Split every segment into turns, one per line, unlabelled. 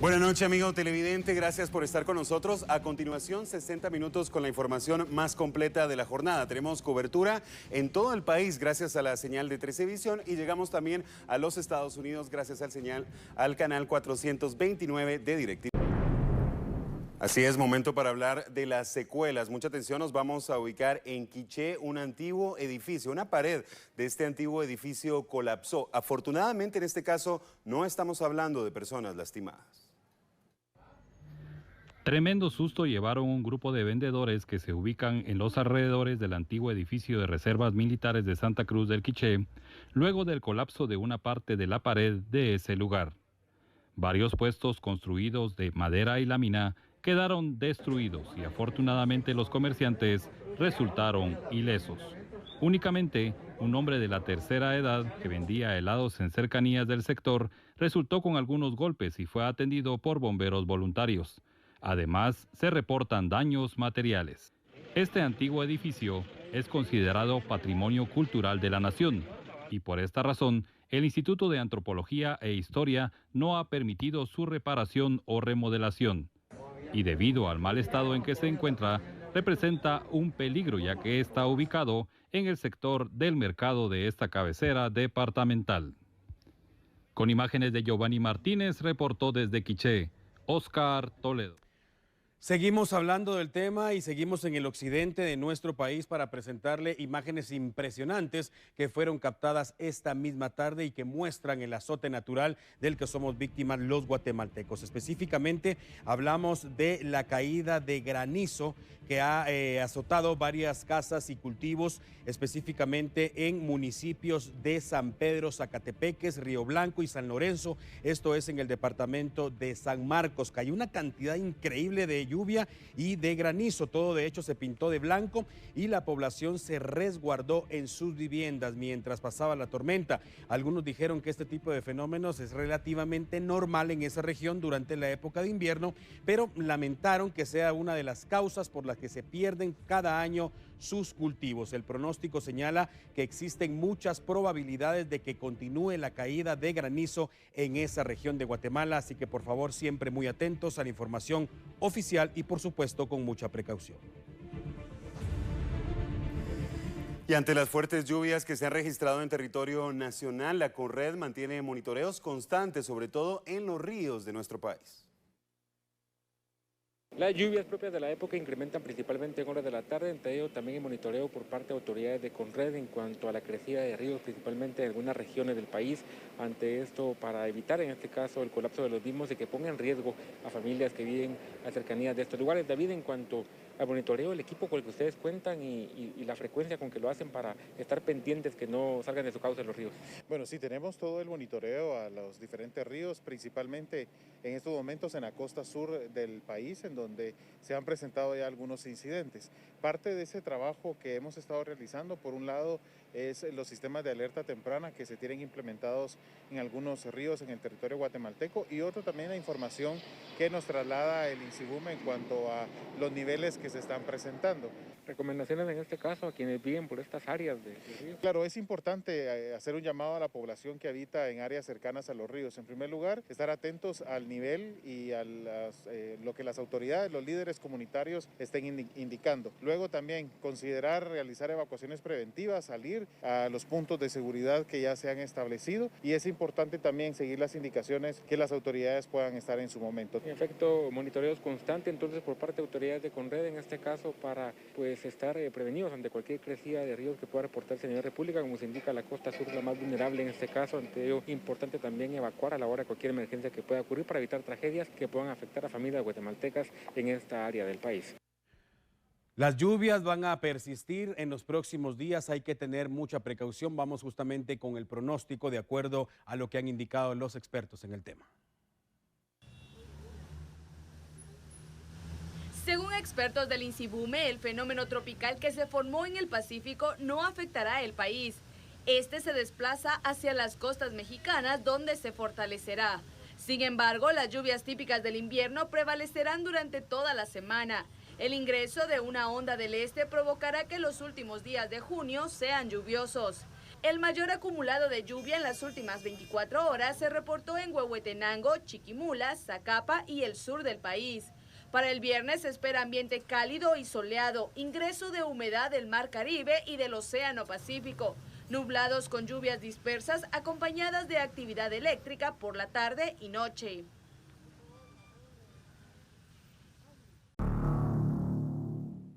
Buenas noches, amigo televidente, gracias por estar con nosotros. A continuación, 60 minutos con la información más completa de la jornada. Tenemos cobertura en todo el país gracias a la señal de 13 Visión y llegamos también a los Estados Unidos gracias al canal 429 de DirecTV. Así es, momento para hablar de las secuelas. Mucha atención, nos vamos a ubicar en Quiché, un antiguo edificio. Una pared de este antiguo edificio colapsó. Afortunadamente, en este caso, no estamos hablando de personas lastimadas.
Tremendo susto llevaron un grupo de vendedores que se ubican en los alrededores del antiguo edificio de reservas militares de Santa Cruz del Quiché, luego del colapso de una parte de la pared de ese lugar. Varios puestos construidos de madera y lámina quedaron destruidos y afortunadamente los comerciantes resultaron ilesos. Únicamente un hombre de la tercera edad que vendía helados en cercanías del sector resultó con algunos golpes y fue atendido por bomberos voluntarios. Además, se reportan daños materiales. Este antiguo edificio es considerado Patrimonio Cultural de la Nación y por esta razón, el Instituto de Antropología e Historia no ha permitido su reparación o remodelación. Y debido al mal estado en que se encuentra, representa un peligro ya que está ubicado en el sector del mercado de esta cabecera departamental. Con imágenes de Giovanni Martínez, reportó desde Quiché, Oscar Toledo.
Seguimos hablando del tema y seguimos en el occidente de nuestro país para presentarle imágenes impresionantes que fueron captadas esta misma tarde y que muestran el azote natural del que somos víctimas los guatemaltecos. Específicamente hablamos de la caída de granizo que ha azotado varias casas y cultivos, específicamente en municipios de San Pedro, Zacatepeques, Río Blanco y San Lorenzo. Esto es en el departamento de San Marcos. Cayó una cantidad increíble de lluvia y de granizo, todo de hecho se pintó de blanco y la población se resguardó en sus viviendas mientras pasaba la tormenta. Algunos dijeron que este tipo de fenómenos es relativamente normal en esa región durante la época de invierno, pero lamentaron que sea una de las causas por las que se pierden cada año sus cultivos. El pronóstico señala que existen muchas probabilidades de que continúe la caída de granizo en esa región de Guatemala, así que por favor siempre muy atentos a la información oficial y por supuesto con mucha precaución.
Y ante las fuertes lluvias que se han registrado en territorio nacional, la CONRED mantiene monitoreos constantes, sobre todo en los ríos de nuestro país.
Las lluvias propias de la época incrementan principalmente en horas de la tarde, entre ello también el monitoreo por parte de autoridades de CONRED en cuanto a la crecida de ríos, principalmente en algunas regiones del país. Ante esto, para evitar en este caso el colapso de los mismos y que ponga en riesgo a familias que viven a cercanías de estos lugares. David, en cuanto al monitoreo, el equipo con el que ustedes cuentan y la frecuencia con que lo hacen para estar pendientes que no salgan de su cauce los ríos.
Bueno, sí, tenemos todo el monitoreo a los diferentes ríos, principalmente en estos momentos en la costa sur del país, en donde se han presentado ya algunos incidentes. Parte de ese trabajo que hemos estado realizando, por un lado, es los sistemas de alerta temprana que se tienen implementados en algunos ríos en el territorio guatemalteco y otro también la información que nos traslada el INSIBUME en cuanto a los niveles que se están presentando.
¿Recomendaciones en este caso a quienes viven por estas áreas de ríos?
Claro, es importante hacer un llamado a la población que habita en áreas cercanas a los ríos. En primer lugar, estar atentos al nivel y a lo que las autoridades, los líderes comunitarios estén indicando. Luego también considerar realizar evacuaciones preventivas, salir a los puntos de seguridad que ya se han establecido y es importante también seguir las indicaciones que las autoridades puedan estar en su momento.
En efecto, monitoreos constantes entonces por parte de autoridades de CONRED en este caso para estar prevenidos ante cualquier crecida de ríos que pueda reportarse a nivel república, como se indica la costa sur la más vulnerable en este caso. Ante ello, importante también evacuar a la hora de cualquier emergencia que pueda ocurrir para evitar tragedias que puedan afectar a familias guatemaltecas en esta área del país.
Las lluvias van a persistir en los próximos días, hay que tener mucha precaución. Vamos justamente con el pronóstico de acuerdo a lo que han indicado los expertos en el tema.
Según expertos del INSIBUME, el fenómeno tropical que se formó en el Pacífico no afectará el país. Este se desplaza hacia las costas mexicanas, donde se fortalecerá. Sin embargo, las lluvias típicas del invierno prevalecerán durante toda la semana. El ingreso de una onda del este provocará que los últimos días de junio sean lluviosos. El mayor acumulado de lluvia en las últimas 24 horas se reportó en Huehuetenango, Chiquimula, Zacapa y el sur del país. Para el viernes se espera ambiente cálido y soleado, ingreso de humedad del Mar Caribe y del Océano Pacífico, nublados con lluvias dispersas acompañadas de actividad eléctrica por la tarde y noche.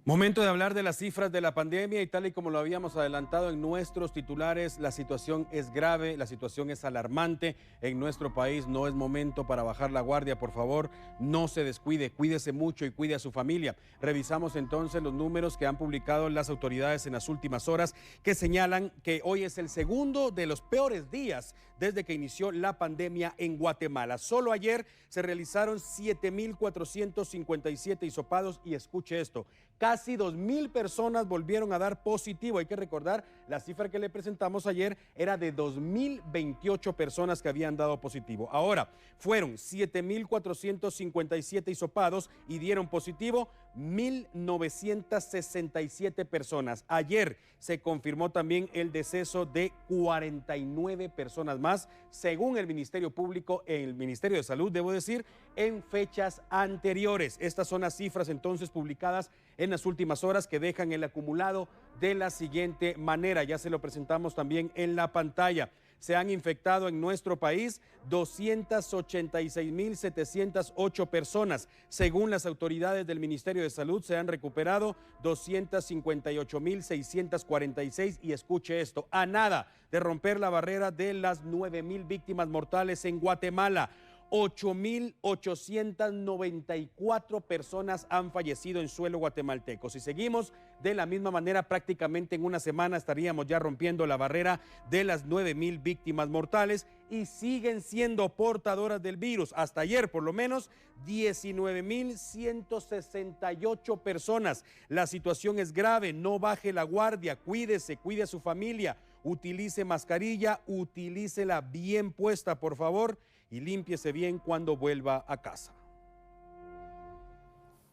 Momento de hablar de las cifras de la pandemia y tal y como lo habíamos adelantado en nuestros titulares, la situación es grave, la situación es alarmante en nuestro país. No es momento para bajar la guardia, por favor, no se descuide, cuídese mucho y cuide a su familia. Revisamos entonces los números que han publicado las autoridades en las últimas horas que señalan que hoy es el segundo de los peores días desde que inició la pandemia en Guatemala. Solo ayer se realizaron 7,457 hisopados y escuche esto, casi 2,000 personas volvieron a dar positivo. Hay que recordar, la cifra que le presentamos ayer era de 2,028 personas que habían dado positivo. Ahora, fueron 7,457 hisopados y dieron positivo 1,967 personas. Ayer se confirmó también el deceso de 49 personas más, según el Ministerio Público, el Ministerio de Salud, debo decir, en fechas anteriores. Estas son las cifras entonces publicadas en las últimas horas que dejan el acumulado de la siguiente manera. Ya se lo presentamos también en la pantalla. Se han infectado en nuestro país 286,708 personas. Según las autoridades del Ministerio de Salud, se han recuperado 258,646 y escuche esto, a nada de romper la barrera de las 9,000 víctimas mortales en Guatemala. 8,894 personas han fallecido en suelo guatemalteco. Si seguimos de la misma manera, prácticamente en una semana estaríamos ya rompiendo la barrera de las 9,000 víctimas mortales y siguen siendo portadoras del virus. Hasta ayer, por lo menos, 19,168 personas. La situación es grave, no baje la guardia, cuídese, cuide a su familia, utilice mascarilla, utilícela bien puesta, por favor, y límpiese bien cuando vuelva a casa.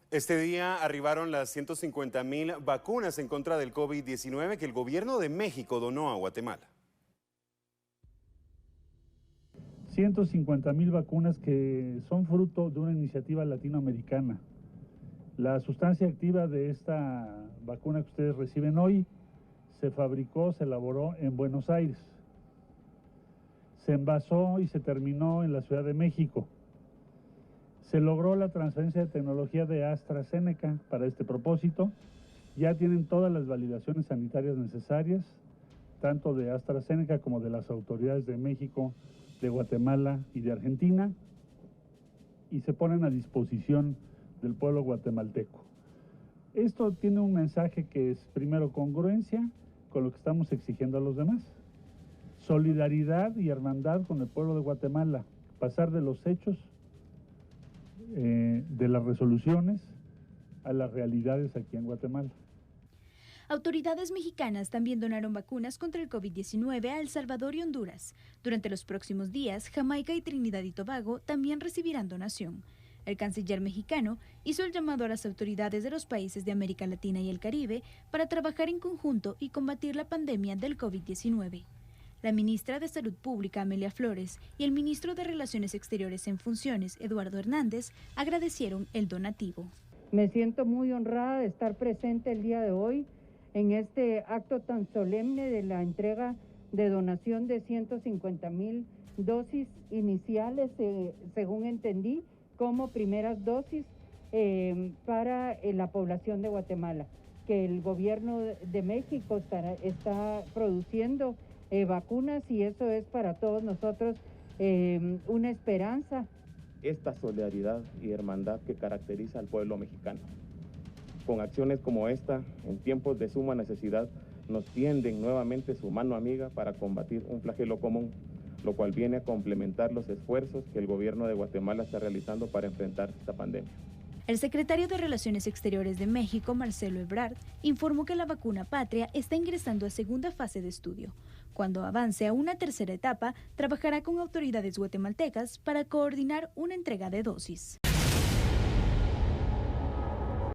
Este día arribaron las 150,000 vacunas en contra del COVID-19 que el gobierno de México donó a Guatemala.
150,000 vacunas que son fruto de una iniciativa latinoamericana. La sustancia activa de esta vacuna que ustedes reciben hoy se fabricó, se elaboró en Buenos Aires. Se envasó y se terminó en la Ciudad de México. Se logró la transferencia de tecnología de AstraZeneca para este propósito. Ya tienen todas las validaciones sanitarias necesarias, tanto de AstraZeneca como de las autoridades de México, de Guatemala y de Argentina, y se ponen a disposición del pueblo guatemalteco. Esto tiene un mensaje que es, primero, congruencia con lo que estamos exigiendo a los demás. Solidaridad y hermandad con el pueblo de Guatemala, pasar de los hechos, de las resoluciones, a las realidades aquí en Guatemala.
Autoridades mexicanas también donaron vacunas contra el COVID-19 a El Salvador y Honduras. Durante los próximos días, Jamaica y Trinidad y Tobago también recibirán donación. El canciller mexicano hizo el llamado a las autoridades de los países de América Latina y el Caribe para trabajar en conjunto y combatir la pandemia del COVID-19. La ministra de Salud Pública, Amelia Flores, y el ministro de Relaciones Exteriores en funciones, Eduardo Hernández, agradecieron el donativo.
Me siento muy honrada de estar presente el día de hoy en este acto tan solemne de la entrega de donación de 150,000 dosis iniciales, según entendí, como primeras dosis para la población de Guatemala, que el gobierno de México está produciendo vacunas, y eso es para todos nosotros una esperanza.
Esta solidaridad y hermandad que caracteriza al pueblo mexicano. Con acciones como esta, en tiempos de suma necesidad, nos tienden nuevamente su mano amiga para combatir un flagelo común, lo cual viene a complementar los esfuerzos que el gobierno de Guatemala está realizando para enfrentar esta pandemia.
El secretario de Relaciones Exteriores de México, Marcelo Ebrard, informó que la vacuna Patria está ingresando a segunda fase de estudio. Cuando avance a una tercera etapa, trabajará con autoridades guatemaltecas para coordinar una entrega de dosis.